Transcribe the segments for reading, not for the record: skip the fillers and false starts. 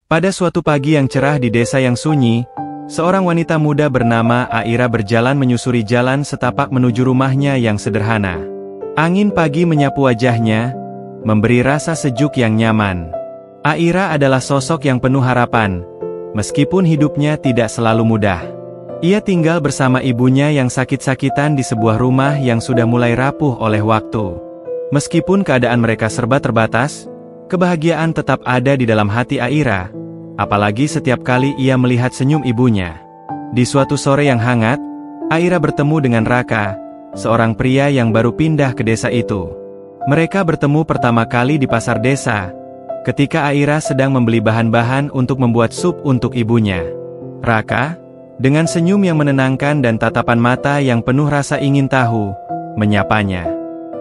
Pada suatu pagi yang cerah di desa yang sunyi, seorang wanita muda bernama Aira berjalan menyusuri jalan setapak menuju rumahnya yang sederhana. Angin pagi menyapu wajahnya, memberi rasa sejuk yang nyaman. Aira adalah sosok yang penuh harapan, meskipun hidupnya tidak selalu mudah. Ia tinggal bersama ibunya yang sakit-sakitan di sebuah rumah yang sudah mulai rapuh oleh waktu. Meskipun keadaan mereka serba terbatas, kebahagiaan tetap ada di dalam hati Aira, apalagi setiap kali ia melihat senyum ibunya. Di suatu sore yang hangat, Aira bertemu dengan Raka, seorang pria yang baru pindah ke desa itu. Mereka bertemu pertama kali di pasar desa, ketika Aira sedang membeli bahan-bahan untuk membuat sup untuk ibunya. Raka, dengan senyum yang menenangkan dan tatapan mata yang penuh rasa ingin tahu, menyapanya.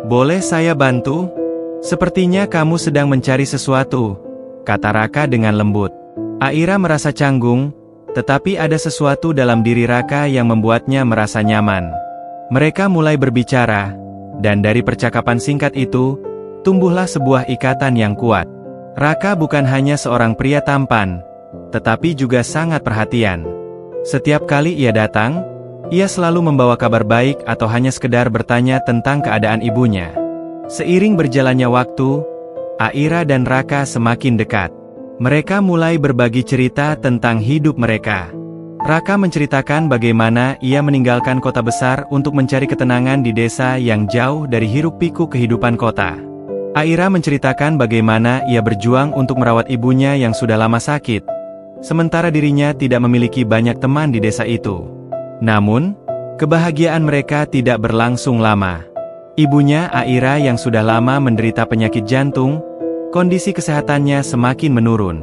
"Boleh saya bantu? Sepertinya kamu sedang mencari sesuatu," kata Raka dengan lembut. Aira merasa canggung, tetapi ada sesuatu dalam diri Raka yang membuatnya merasa nyaman. Mereka mulai berbicara, dan dari percakapan singkat itu, tumbuhlah sebuah ikatan yang kuat. Raka bukan hanya seorang pria tampan, tetapi juga sangat perhatian. Setiap kali ia datang, ia selalu membawa kabar baik atau hanya sekedar bertanya tentang keadaan ibunya. Seiring berjalannya waktu, Aira dan Raka semakin dekat. Mereka mulai berbagi cerita tentang hidup mereka. Raka menceritakan bagaimana ia meninggalkan kota besar untuk mencari ketenangan di desa yang jauh dari hiruk-pikuk kehidupan kota. Aira menceritakan bagaimana ia berjuang untuk merawat ibunya yang sudah lama sakit, sementara dirinya tidak memiliki banyak teman di desa itu. Namun, kebahagiaan mereka tidak berlangsung lama. Ibunya Aira yang sudah lama menderita penyakit jantung, kondisi kesehatannya semakin menurun.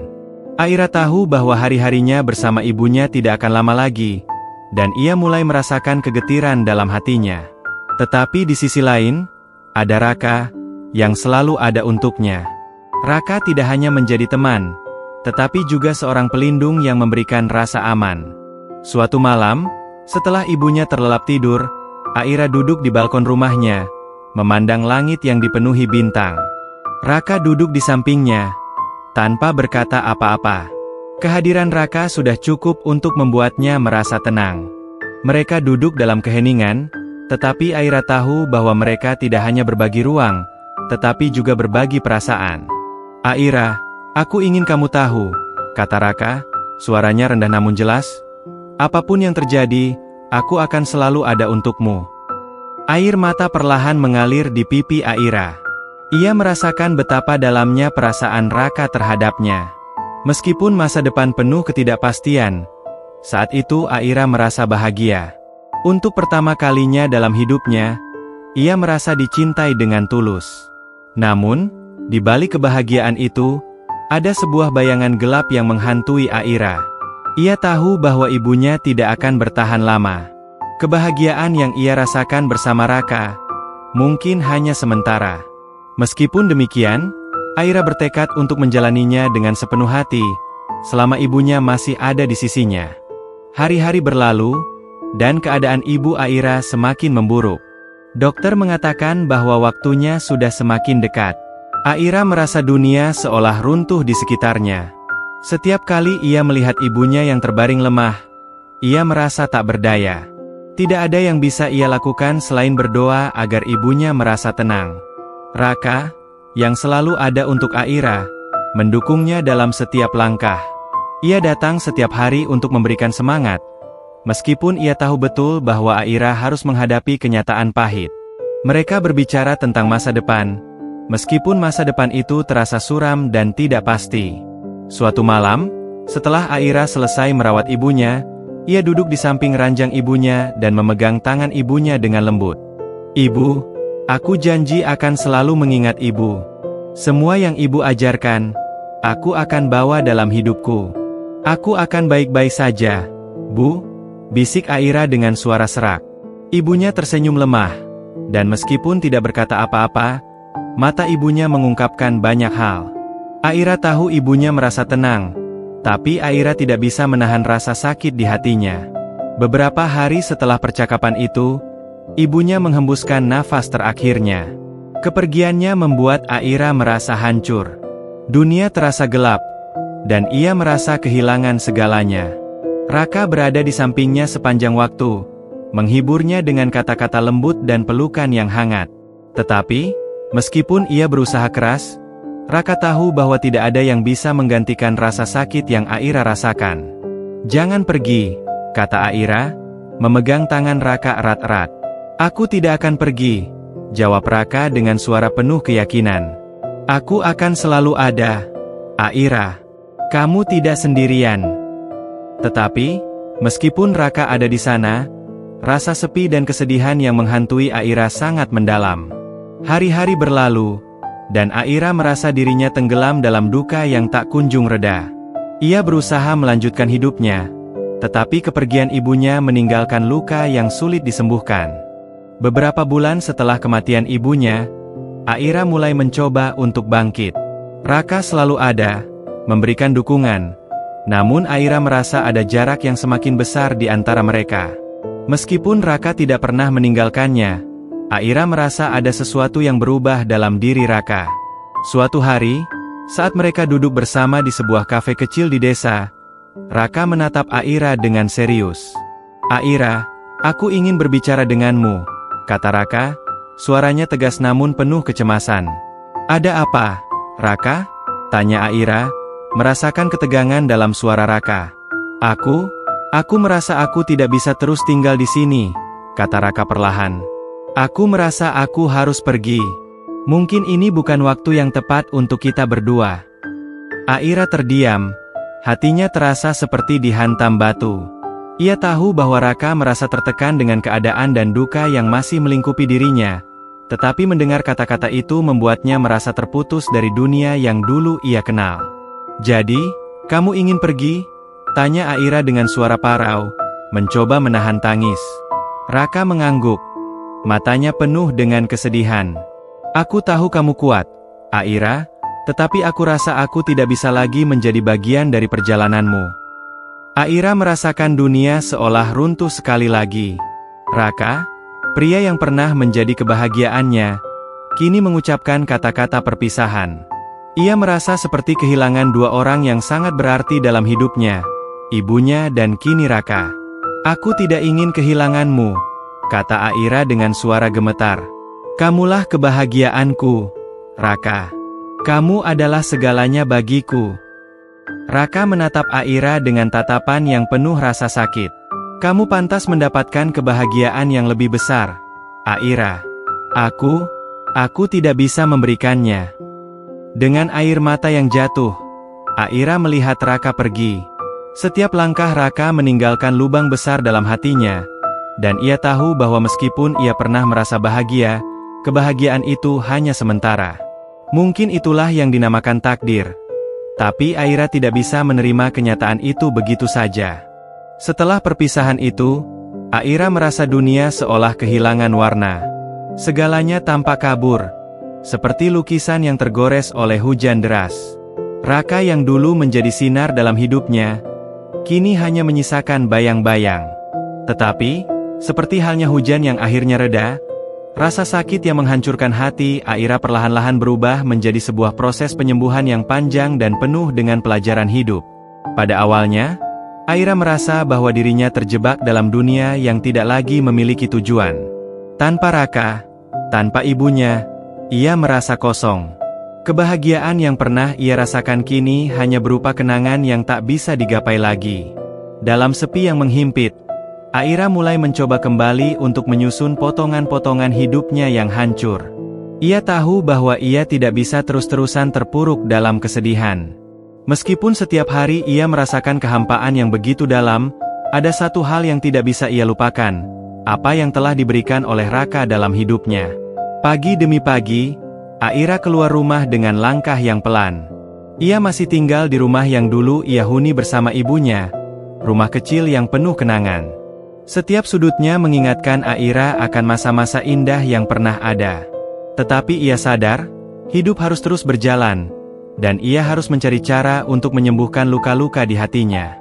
Aira tahu bahwa hari-harinya bersama ibunya tidak akan lama lagi, dan ia mulai merasakan kegetiran dalam hatinya. Tetapi di sisi lain, ada Raka, yang selalu ada untuknya. Raka tidak hanya menjadi teman, tetapi juga seorang pelindung yang memberikan rasa aman. Suatu malam, setelah ibunya terlelap tidur, Aira duduk di balkon rumahnya, memandang langit yang dipenuhi bintang. Raka duduk di sampingnya, tanpa berkata apa-apa. Kehadiran Raka sudah cukup untuk membuatnya merasa tenang. Mereka duduk dalam keheningan, tetapi Aira tahu bahwa mereka tidak hanya berbagi ruang, tetapi juga berbagi perasaan. "Aira, aku ingin kamu tahu," kata Raka, suaranya rendah namun jelas. "Apapun yang terjadi, aku akan selalu ada untukmu." Air mata perlahan mengalir di pipi Aira. Ia merasakan betapa dalamnya perasaan Raka terhadapnya. Meskipun masa depan penuh ketidakpastian, saat itu Aira merasa bahagia. Untuk pertama kalinya dalam hidupnya, ia merasa dicintai dengan tulus. Namun, di balik kebahagiaan itu, ada sebuah bayangan gelap yang menghantui Aira. Ia tahu bahwa ibunya tidak akan bertahan lama. Kebahagiaan yang ia rasakan bersama Raka mungkin hanya sementara. Meskipun demikian, Aira bertekad untuk menjalaninya dengan sepenuh hati, selama ibunya masih ada di sisinya. Hari-hari berlalu, dan keadaan ibu Aira semakin memburuk. Dokter mengatakan bahwa waktunya sudah semakin dekat. Aira merasa dunia seolah runtuh di sekitarnya. Setiap kali ia melihat ibunya yang terbaring lemah, ia merasa tak berdaya. Tidak ada yang bisa ia lakukan selain berdoa agar ibunya merasa tenang. Raka, yang selalu ada untuk Aira, mendukungnya dalam setiap langkah. Ia datang setiap hari untuk memberikan semangat, meskipun ia tahu betul bahwa Aira harus menghadapi kenyataan pahit. Mereka berbicara tentang masa depan, meskipun masa depan itu terasa suram dan tidak pasti. Suatu malam, setelah Aira selesai merawat ibunya, ia duduk di samping ranjang ibunya dan memegang tangan ibunya dengan lembut. "Ibu, aku janji akan selalu mengingat ibu. Semua yang ibu ajarkan, aku akan bawa dalam hidupku. Aku akan baik-baik saja, Bu," bisik Aira dengan suara serak. Ibunya tersenyum lemah, dan meskipun tidak berkata apa-apa, mata ibunya mengungkapkan banyak hal. Aira tahu ibunya merasa tenang, tapi Aira tidak bisa menahan rasa sakit di hatinya. Beberapa hari setelah percakapan itu, ibunya menghembuskan nafas terakhirnya. Kepergiannya membuat Aira merasa hancur. Dunia terasa gelap, dan ia merasa kehilangan segalanya. Raka berada di sampingnya sepanjang waktu, menghiburnya dengan kata-kata lembut dan pelukan yang hangat. Tetapi, meskipun ia berusaha keras, Raka tahu bahwa tidak ada yang bisa menggantikan rasa sakit yang Aira rasakan. "Jangan pergi," kata Aira, memegang tangan Raka erat-erat. "Aku tidak akan pergi," jawab Raka dengan suara penuh keyakinan. "Aku akan selalu ada, Aira. Kamu tidak sendirian." Tetapi, meskipun Raka ada di sana, rasa sepi dan kesedihan yang menghantui Aira sangat mendalam. Hari-hari berlalu, dan Aira merasa dirinya tenggelam dalam duka yang tak kunjung reda. Ia berusaha melanjutkan hidupnya, tetapi kepergian ibunya meninggalkan luka yang sulit disembuhkan. Beberapa bulan setelah kematian ibunya, Aira mulai mencoba untuk bangkit. Raka selalu ada, memberikan dukungan, namun Aira merasa ada jarak yang semakin besar di antara mereka. Meskipun Raka tidak pernah meninggalkannya, Aira merasa ada sesuatu yang berubah dalam diri Raka. Suatu hari, saat mereka duduk bersama di sebuah kafe kecil di desa, Raka menatap Aira dengan serius. "Aira, aku ingin berbicara denganmu," kata Raka, suaranya tegas namun penuh kecemasan. "Ada apa, Raka?" tanya Aira, merasakan ketegangan dalam suara Raka. Aku merasa aku tidak bisa terus tinggal di sini," kata Raka perlahan. "Aku merasa aku harus pergi. Mungkin ini bukan waktu yang tepat untuk kita berdua." Aira terdiam, hatinya terasa seperti dihantam batu. Ia tahu bahwa Raka merasa tertekan dengan keadaan dan duka yang masih melingkupi dirinya, tetapi mendengar kata-kata itu membuatnya merasa terputus dari dunia yang dulu ia kenal. "Jadi, kamu ingin pergi?" tanya Aira dengan suara parau, mencoba menahan tangis. Raka mengangguk, matanya penuh dengan kesedihan. "Aku tahu kamu kuat, Aira, tetapi aku rasa aku tidak bisa lagi menjadi bagian dari perjalananmu." Aira merasakan dunia seolah runtuh sekali lagi. Raka, pria yang pernah menjadi kebahagiaannya, kini mengucapkan kata-kata perpisahan. Ia merasa seperti kehilangan dua orang yang sangat berarti dalam hidupnya, ibunya dan kini Raka. "Aku tidak ingin kehilanganmu," kata Aira dengan suara gemetar. "Kamulah kebahagiaanku, Raka. Kamu adalah segalanya bagiku." Raka menatap Aira dengan tatapan yang penuh rasa sakit. "Kamu pantas mendapatkan kebahagiaan yang lebih besar, Aira. Aku tidak bisa memberikannya." Dengan air mata yang jatuh, Aira melihat Raka pergi. Setiap langkah Raka meninggalkan lubang besar dalam hatinya, dan ia tahu bahwa meskipun ia pernah merasa bahagia, kebahagiaan itu hanya sementara. Mungkin itulah yang dinamakan takdir. Tapi Aira tidak bisa menerima kenyataan itu begitu saja. Setelah perpisahan itu, Aira merasa dunia seolah kehilangan warna. Segalanya tampak kabur, seperti lukisan yang tergores oleh hujan deras. Raka yang dulu menjadi sinar dalam hidupnya, kini hanya menyisakan bayang-bayang. Tetapi, seperti halnya hujan yang akhirnya reda, rasa sakit yang menghancurkan hati Aira perlahan-lahan berubah menjadi sebuah proses penyembuhan yang panjang dan penuh dengan pelajaran hidup. Pada awalnya, Aira merasa bahwa dirinya terjebak dalam dunia yang tidak lagi memiliki tujuan. Tanpa Raka, tanpa ibunya, ia merasa kosong. Kebahagiaan yang pernah ia rasakan kini hanya berupa kenangan yang tak bisa digapai lagi. Dalam sepi yang menghimpit, Aira mulai mencoba kembali untuk menyusun potongan-potongan hidupnya yang hancur. Ia tahu bahwa ia tidak bisa terus-terusan terpuruk dalam kesedihan. Meskipun setiap hari ia merasakan kehampaan yang begitu dalam, ada satu hal yang tidak bisa ia lupakan, apa yang telah diberikan oleh Raka dalam hidupnya. Pagi demi pagi, Aira keluar rumah dengan langkah yang pelan. Ia masih tinggal di rumah yang dulu ia huni bersama ibunya, rumah kecil yang penuh kenangan. Setiap sudutnya mengingatkan Aira akan masa-masa indah yang pernah ada. Tetapi ia sadar, hidup harus terus berjalan, dan ia harus mencari cara untuk menyembuhkan luka-luka di hatinya.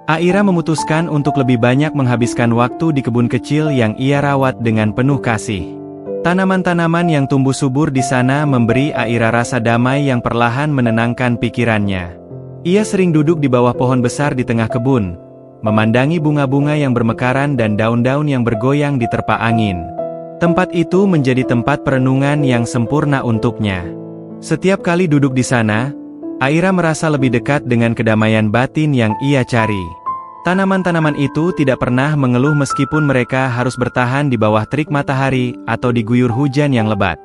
Aira memutuskan untuk lebih banyak menghabiskan waktu di kebun kecil yang ia rawat dengan penuh kasih. Tanaman-tanaman yang tumbuh subur di sana memberi Aira rasa damai yang perlahan menenangkan pikirannya. Ia sering duduk di bawah pohon besar di tengah kebun, memandangi bunga-bunga yang bermekaran dan daun-daun yang bergoyang di terpa angin. Tempat itu menjadi tempat perenungan yang sempurna untuknya. Setiap kali duduk di sana, Aira merasa lebih dekat dengan kedamaian batin yang ia cari. Tanaman-tanaman itu tidak pernah mengeluh meskipun mereka harus bertahan di bawah terik matahari atau diguyur hujan yang lebat.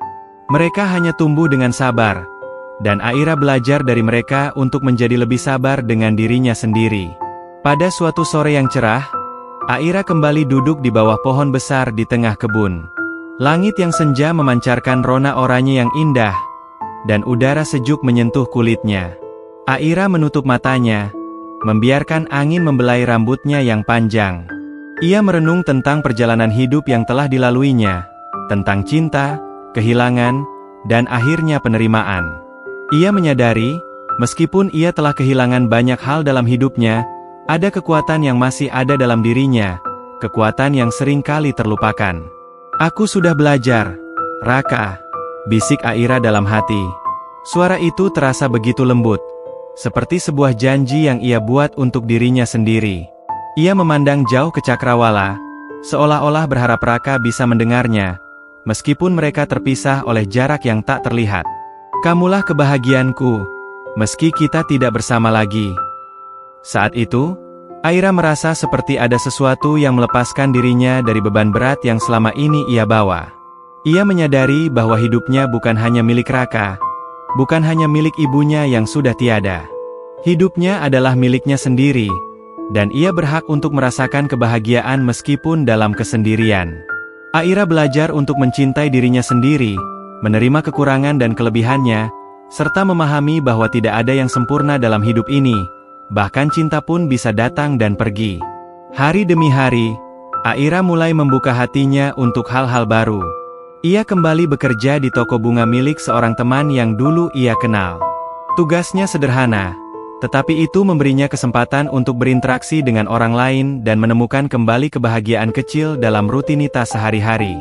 Mereka hanya tumbuh dengan sabar, dan Aira belajar dari mereka untuk menjadi lebih sabar dengan dirinya sendiri. Pada suatu sore yang cerah, Aira kembali duduk di bawah pohon besar di tengah kebun. Langit yang senja memancarkan rona oranye yang indah, dan udara sejuk menyentuh kulitnya. Aira menutup matanya, membiarkan angin membelai rambutnya yang panjang. Ia merenung tentang perjalanan hidup yang telah dilaluinya, tentang cinta, kehilangan, dan akhirnya penerimaan. Ia menyadari, meskipun ia telah kehilangan banyak hal dalam hidupnya, ada kekuatan yang masih ada dalam dirinya, kekuatan yang sering kali terlupakan. "Aku sudah belajar, Raka," bisik Aira dalam hati. Suara itu terasa begitu lembut, seperti sebuah janji yang ia buat untuk dirinya sendiri. Ia memandang jauh ke cakrawala, seolah-olah berharap Raka bisa mendengarnya, meskipun mereka terpisah oleh jarak yang tak terlihat. "Kamulah kebahagiaanku, meski kita tidak bersama lagi." Saat itu, Aira merasa seperti ada sesuatu yang melepaskan dirinya dari beban berat yang selama ini ia bawa. Ia menyadari bahwa hidupnya bukan hanya milik Raka, bukan hanya milik ibunya yang sudah tiada. Hidupnya adalah miliknya sendiri, dan ia berhak untuk merasakan kebahagiaan meskipun dalam kesendirian. Aira belajar untuk mencintai dirinya sendiri, menerima kekurangan dan kelebihannya, serta memahami bahwa tidak ada yang sempurna dalam hidup ini, bahkan cinta pun bisa datang dan pergi. Hari demi hari, Aira mulai membuka hatinya untuk hal-hal baru. Ia kembali bekerja di toko bunga milik seorang teman yang dulu ia kenal. Tugasnya sederhana, tetapi itu memberinya kesempatan untuk berinteraksi dengan orang lain dan menemukan kembali kebahagiaan kecil dalam rutinitas sehari-hari.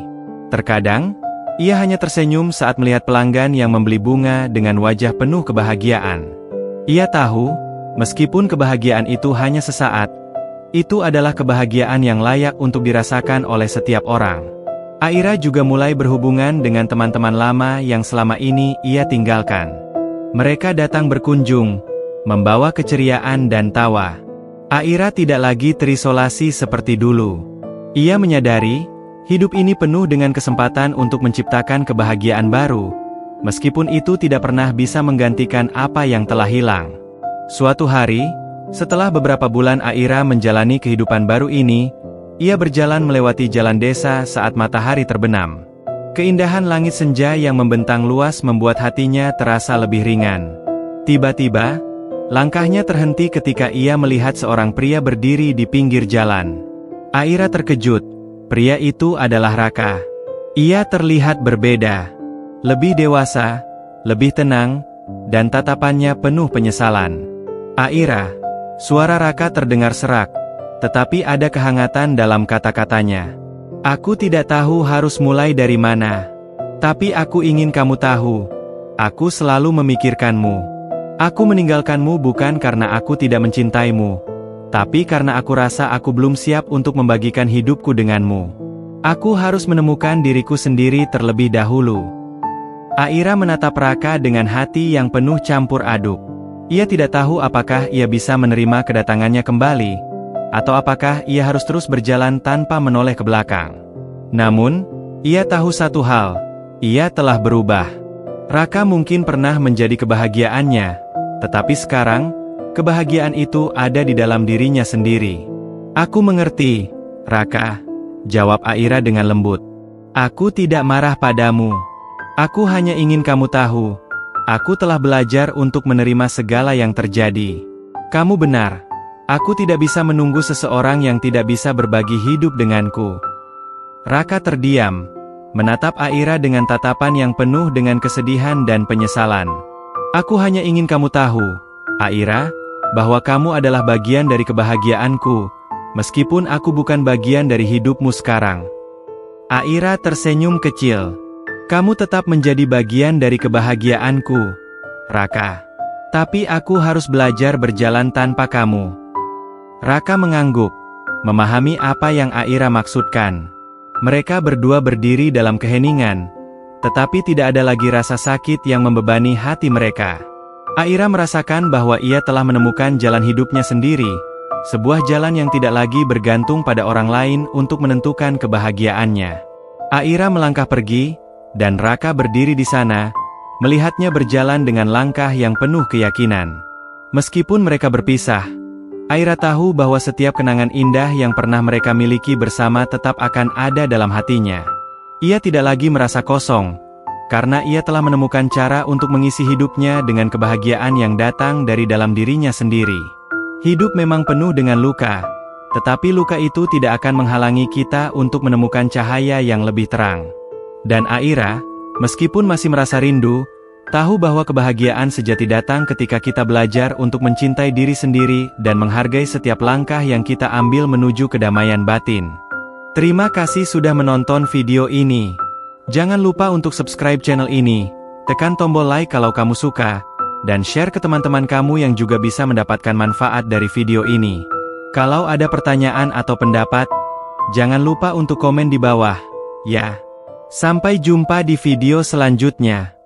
Terkadang, ia hanya tersenyum saat melihat pelanggan yang membeli bunga dengan wajah penuh kebahagiaan. Ia tahu, meskipun kebahagiaan itu hanya sesaat, itu adalah kebahagiaan yang layak untuk dirasakan oleh setiap orang. Aira juga mulai berhubungan dengan teman-teman lama yang selama ini ia tinggalkan. Mereka datang berkunjung, membawa keceriaan dan tawa. Aira tidak lagi terisolasi seperti dulu. Ia menyadari, hidup ini penuh dengan kesempatan untuk menciptakan kebahagiaan baru, meskipun itu tidak pernah bisa menggantikan apa yang telah hilang. Suatu hari, setelah beberapa bulan Aira menjalani kehidupan baru ini, ia berjalan melewati jalan desa saat matahari terbenam. Keindahan langit senja yang membentang luas membuat hatinya terasa lebih ringan. Tiba-tiba, langkahnya terhenti ketika ia melihat seorang pria berdiri di pinggir jalan. Aira terkejut. Pria itu adalah Raka. Ia terlihat berbeda. Lebih dewasa, lebih tenang, dan tatapannya penuh penyesalan. "Aira," suara Raka terdengar serak, tetapi ada kehangatan dalam kata-katanya. "Aku tidak tahu harus mulai dari mana. Tapi aku ingin kamu tahu, aku selalu memikirkanmu. Aku meninggalkanmu bukan karena aku tidak mencintaimu, tapi karena aku rasa aku belum siap untuk membagikan hidupku denganmu. Aku harus menemukan diriku sendiri terlebih dahulu." Aira menatap Raka dengan hati yang penuh campur aduk. Ia tidak tahu apakah ia bisa menerima kedatangannya kembali, atau apakah ia harus terus berjalan tanpa menoleh ke belakang. Namun, ia tahu satu hal, ia telah berubah. Raka mungkin pernah menjadi kebahagiaannya, tetapi sekarang, kebahagiaan itu ada di dalam dirinya sendiri. "Aku mengerti, Raka," jawab Aira dengan lembut. "Aku tidak marah padamu. Aku hanya ingin kamu tahu, aku telah belajar untuk menerima segala yang terjadi. Kamu benar. Aku tidak bisa menunggu seseorang yang tidak bisa berbagi hidup denganku." Raka terdiam, menatap Aira dengan tatapan yang penuh dengan kesedihan dan penyesalan. "Aku hanya ingin kamu tahu, Aira, bahwa kamu adalah bagian dari kebahagiaanku, meskipun aku bukan bagian dari hidupmu sekarang." Aira tersenyum kecil. "Kamu tetap menjadi bagian dari kebahagiaanku, Raka." Tapi aku harus belajar berjalan tanpa kamu. Raka mengangguk, memahami apa yang Aira maksudkan. Mereka berdua berdiri dalam keheningan, tetapi tidak ada lagi rasa sakit yang membebani hati mereka. Aira merasakan bahwa ia telah menemukan jalan hidupnya sendiri, sebuah jalan yang tidak lagi bergantung pada orang lain untuk menentukan kebahagiaannya. Aira melangkah pergi, dan Raka berdiri di sana, melihatnya berjalan dengan langkah yang penuh keyakinan. Meskipun mereka berpisah, Aira tahu bahwa setiap kenangan indah yang pernah mereka miliki bersama tetap akan ada dalam hatinya. Ia tidak lagi merasa kosong, karena ia telah menemukan cara untuk mengisi hidupnya dengan kebahagiaan yang datang dari dalam dirinya sendiri. Hidup memang penuh dengan luka, tetapi luka itu tidak akan menghalangi kita untuk menemukan cahaya yang lebih terang. Dan Aira, meskipun masih merasa rindu, tahu bahwa kebahagiaan sejati datang ketika kita belajar untuk mencintai diri sendiri dan menghargai setiap langkah yang kita ambil menuju kedamaian batin. Terima kasih sudah menonton video ini. Jangan lupa untuk subscribe channel ini, tekan tombol like kalau kamu suka, dan share ke teman-teman kamu yang juga bisa mendapatkan manfaat dari video ini. Kalau ada pertanyaan atau pendapat, jangan lupa untuk komen di bawah, ya. Sampai jumpa di video selanjutnya.